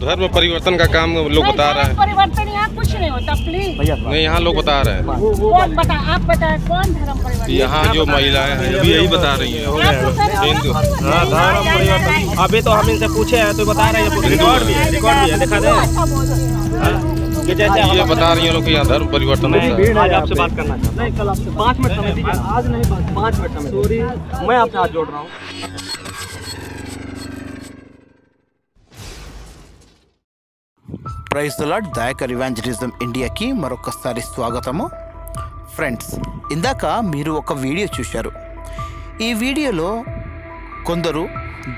धर्म परिवर्तन का काम लोग बता रहे हैं। परिवर्तन यहाँ कुछ नहीं होता, प्लीज। नहीं, यहाँ लोग बता रहे हैं। कौन बता, आप बताए कौन धर्म परिवर्तन? यहाँ जो महिलाएं हैं अभी यही बता रही हैं हिंदू धर्म परिवर्तन। अभी तो हम इनसे पूछे हैं तो बता रहे हैं, रिकॉर्ड भी है, दिखा दे जैसे ये बता रही हैं लोग कि यहाँ धर्म परिवर्तन होता है। आज आपसे बात करना चाहता हूँ, कल आपसे 5 मिनट समय दीजिए। आज नहीं, 5 मिनट समय। सॉरी, मैं आपसे हाथ जोड़ रहा हूँ। Praise the Lord. Dayakar evangelism ఇండియాకి మరొకసారి స్వాగతము. ఫ్రెండ్స్, ఇందాక మీరు ఒక వీడియో చూశారు. ఈ వీడియోలో కొందరు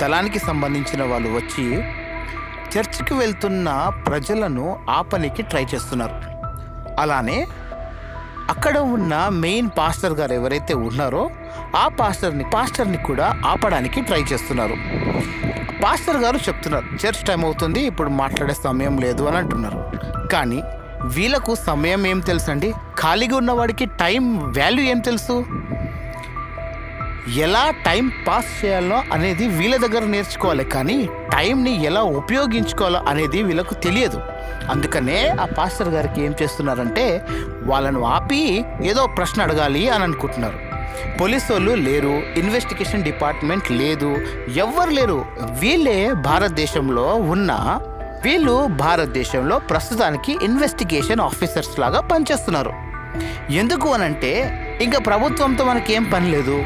దళానికి సంబంధించిన వాళ్ళు వచ్చి చర్చికి వెళ్తున్న ప్రజలను ఆపనికి ట్రై చేస్తున్నారు. అలానే అక్కడ ఉన్న మెయిన్ పాస్టర్ గారు ఎవరైతే ఉన్నారో ఆ పాస్టర్ని కూడా ఆపడానికి ట్రై చేస్తున్నారు. పాస్టర్ గారు చెప్తున్నారు, చర్చ్ టైం అవుతుంది, ఇప్పుడు మాట్లాడే సమయం లేదు అని అంటున్నారు. కానీ వీళ్ళకు సమయం ఏం తెలుసండి? ఖాళీగా ఉన్నవాడికి టైం వాల్యూ ఏం తెలుసు? ఎలా టైం పాస్ చేయాలో అనేది వీళ్ళ దగ్గర నేర్చుకోవాలి, కానీ టైంని ఎలా ఉపయోగించుకోవాలో అనేది వీళ్ళకు తెలియదు. అందుకనే ఆ పాస్టర్ గారికి ఏం చేస్తున్నారంటే వాళ్ళను ఆపి ఏదో ప్రశ్న అడగాలి అని అనుకుంటున్నారు. పోలీసు వాళ్ళు లేరు, ఇన్వెస్టిగేషన్ డిపార్ట్మెంట్ లేదు, ఎవ్వరు లేరు. వీళ్ళు భారతదేశంలో ప్రస్తుతానికి ఇన్వెస్టిగేషన్ ఆఫీసర్స్ లాగా పనిచేస్తున్నారు. ఎందుకు అనంటే ఇంకా ప్రభుత్వంతో మనకి ఏం పని లేదు,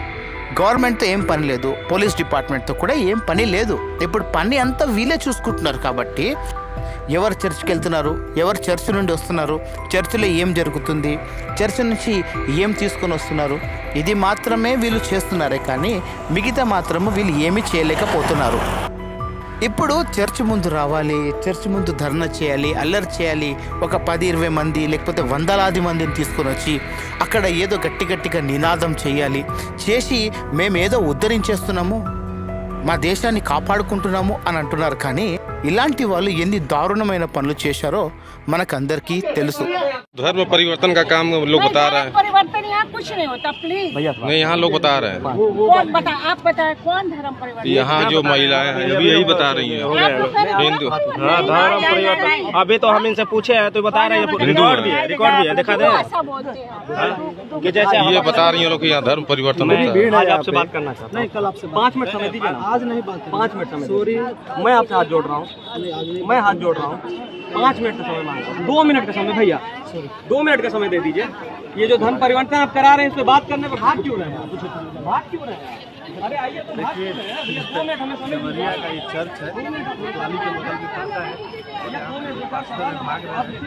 గవర్నమెంట్తో ఏం పని లేదు, పోలీస్ డిపార్ట్మెంట్తో కూడా ఏం పని లేదు. ఇప్పుడు పని అంతా వీళ్ళే చూసుకుంటున్నారు. కాబట్టి ఎవరు చర్చ్కి వెళ్తున్నారు, ఎవరు చర్చ్ నుండి వస్తున్నారు, చర్చిలో ఏం జరుగుతుంది, చర్చ్ నుంచి ఏం తీసుకొని వస్తున్నారు, ఇది మాత్రమే వీళ్ళు చేస్తున్నారే, కానీ మిగతా మాత్రము వీళ్ళు ఏమీ చేయలేకపోతున్నారు. ఇప్పుడు చర్చ్ ముందు రావాలి, చర్చ్ ముందు ధర్నా చేయాలి, అల్లరి చేయాలి, ఒక 10-20 మంది లేకపోతే వందలాది మందిని తీసుకొని వచ్చి అక్కడ ఏదో గట్టిగా నినాదం చేయాలి, చేసి మేమేదో ఉద్ధరించేస్తున్నాము, మా దేశాన్ని కాపాడుకుంటున్నాము అని అంటున్నారు. కానీ ఇలాంటి వాళ్ళు ఎన్ని దారుణమైన పనులు చేశారో మనకందరికీ తెలుసు. धर्म परिवर्तन का काम लोग बता रहे हैं। परिवर्तन यहाँ कुछ नहीं होता, प्लीज। नहीं, यहाँ लोग बता रहे हैं। कौन बता, आप बताए कौन धर्म परिवर्तन? यहाँ जो महिलाएं हैं अभी यही बता रही हैं हिंदू धर्म परिवर्तन। अभी तो हम इनसे पूछे हैं तो बता रहे हैं, रिकॉर्ड भी है, दिखा दे जैसे ये बता रही हैं लोग कि यहाँ धर्म परिवर्तन होता है। आज आपसे बात करना चाहता हूँ, कल आपसे 5 मिनट समय दीजिए। आज नहीं, 5 मिनट समय। सॉरी, मैं आपसे हाथ जोड़ रहा हूँ, 5 मिनट का समय मांगता हूँ। 2 मिनट का समय भैया, 2 मिनट का समय दे दीजिए। ये जो धर्म परिवर्तन आप करा रहे हैं, इस पे बात करने पर भाग क्यों रहे हैं? अरे आइए तो भाग क्यों रहे हैं? 2 मिनट हमें समय दीजिए। का ये चर्च है, वाली के बगल में पड़ता है।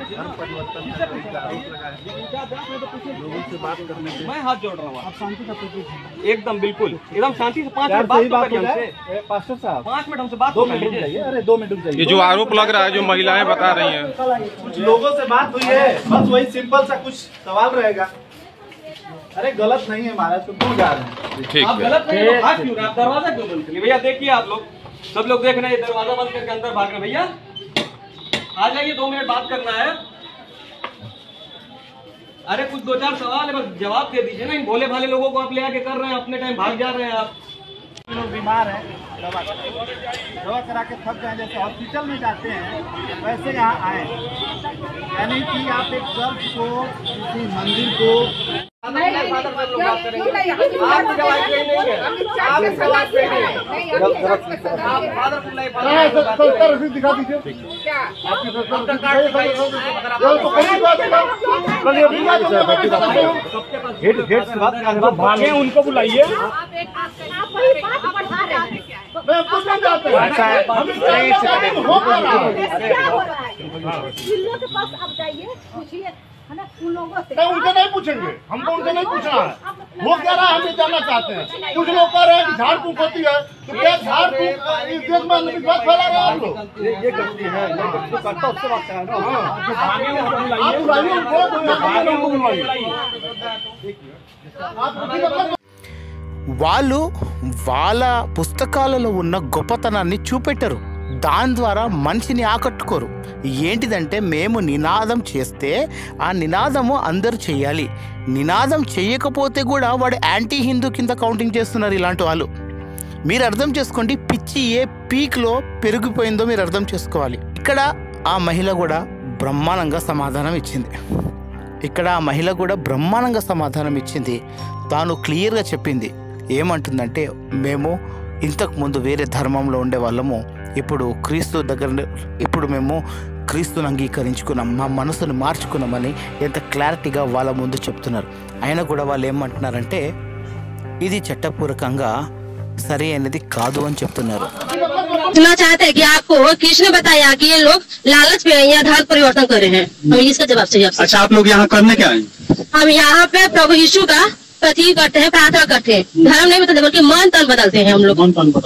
धर्म परिवर्तन का आरोप लगा है, लोगों से बात करने से मैं हाथ जोड़ रहा हूँ। आप शांति का प्रतीक हैं, एकदम बिल्कुल, एकदम शांति से 5 मिनट बात करिए। पास्टर साहब 5 मिनट हमसे बात 2 मिनट चाहिए। अरे 2 मिनट चाहिए। ये जो आरोप लग रहा है, जो महिलाएं बता रही हैं, कुछ लोगों से बात हुई है, बस वही सिंपल सा कुछ सवाल रहेगा। अरे गलत नहीं है महाराज, तो क्यों जा रहे हैं? ठीक आप गलत नहीं है, भाग क्यों रहे हैं? आप दरवाजा क्यों बंद करिए? भैया देखिए, आप लोग सब लोग देख रहे हैं, दरवाजा बंद करके अंदर भाग रहे हैं। भैया आ जाइए, 2 मिनट बात करना है। अरे कुछ 2-4 सवाल है, बस जवाब दे दीजिए ना। इन भोले भाले लोगों को आप ले आके कर रहे हैं, अपने टाइम भाग जा रहे हैं आप। लोग बीमार हैं, दवा करा के थक गए, जैसे हॉस्पिटल में जाते हैं वैसे यहाँ आए। यानी कि आप एक चर्च को, किसी मंदिर को दिखा दीजिए। भागे उनको बुलाइए। उनसे नहीं पूछेंगे, हमको उनसे नहीं पूछना है। वो कह रहा है हम ये जानना चाहते हैं। कुछ लोग कह रहे हैं कि झाड़ फूक होती है, तो क्या झाड़ फूक इस देश में अंधविश्वास फैला रहे हैं आप लोग? ये गलती है, जो करता उससे बात है ना। వాళ్ళు వాళ్ళ పుస్తకాలలో ఉన్న గొప్పతనాన్ని చూపెట్టరు, దాని ద్వారా మనిషిని ఆకట్టుకోరు. ఏంటిదంటే మేము నినాదం చేస్తే ఆ నినాదము అందరూ చేయాలి, నినాదం చేయకపోతే కూడా వాడు యాంటీ హిందూ కింద కౌంటింగ్ చేస్తున్నారు ఇలాంటి వాళ్ళు. మీరు అర్థం చేసుకోండి, పిచ్చి ఏ పీక్లో పెరిగిపోయిందో మీరు అర్థం చేసుకోవాలి. ఇక్కడ ఆ మహిళ కూడా బ్రహ్మాండంగా సమాధానం ఇచ్చింది. తాను క్లియర్గా చెప్పింది. ఏమంటుందంటే, మేము ఇంతకుముందు వేరే ధర్మంలో ఉండే వాళ్ళము, ఇప్పుడు మేము క్రీస్తుని అంగీకరించుకున్నాం, మా మనసును మార్చుకున్నామని ఎంత క్లారిటీగా వాళ్ళ ముందు చెప్తున్నారు. అయినా కూడా వాళ్ళు ఏమంటున్నారంటే ఇది చట్టపూర్వకంగా సరి అనేది కాదు అని చెప్తున్నారు. सुनना चाहते हैं कि आपको किसने बताया कि ये लोग लालच में या धर्म परिवर्तन कर रहे हैं? हम इसका जवाब चाहिए आपसे। अच्छा, आप लोग यहाँ करने क्या आए? हम यहाँ पे प्रभु यीशु का प्रतीक करते हैं, प्रार्थना करते हैं। धर्म नहीं बदलते बल्कि मन तन बदलते हैं हम लोग।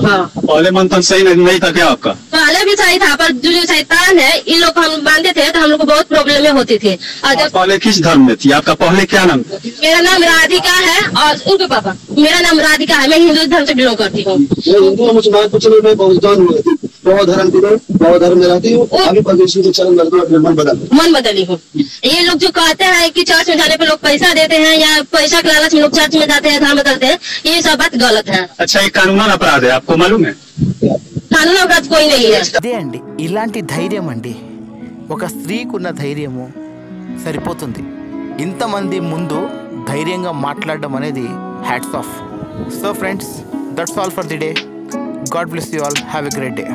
हाँ। पहले मन तन सही नहीं था क्या आपका? पहले भी सही था, पर जो शैतान है इन लोग हम मानते थे तो हम लोग को बहुत प्रॉब्लम होती थी। और जब पहले किस धर्म में थी? आपका पहले क्या नाम था? मेरा नाम राधिका है और उनके पापा मेरा नाम राधिका है। मैं हिंदू धर्म से बिलोंग करती हूँ। हिंदू मुसलमान कुछ नहीं, मैं बौद्ध धर्म की बौद्ध धर्म में रहती हूँ। अभी परमेश्वर के चरण करती हूँ, अपने मन बदली हूँ। ये लोग जो कहते हैं कि चर्च में जाने पे लोग पैसा देते हैं या पैसा के लालच में लोग चर्च में जाते हैं, धर्म बदलते हैं, ये सब बात गलत है। अच्छा, ये कानूनन अपराध है, आपको मालूम है? कानून अपराध कोई नहीं है। అదే అండి, ఇలాంటి ధైర్యం అండి, ఒక స్త్రీకున్న ధైర్యము సరిపోతుంది. ఇంతమంది ముందు ధైర్యంగా మాట్లాడడం అనేది hats off. So friends, that's all for the day. God bless you all. Have a great day.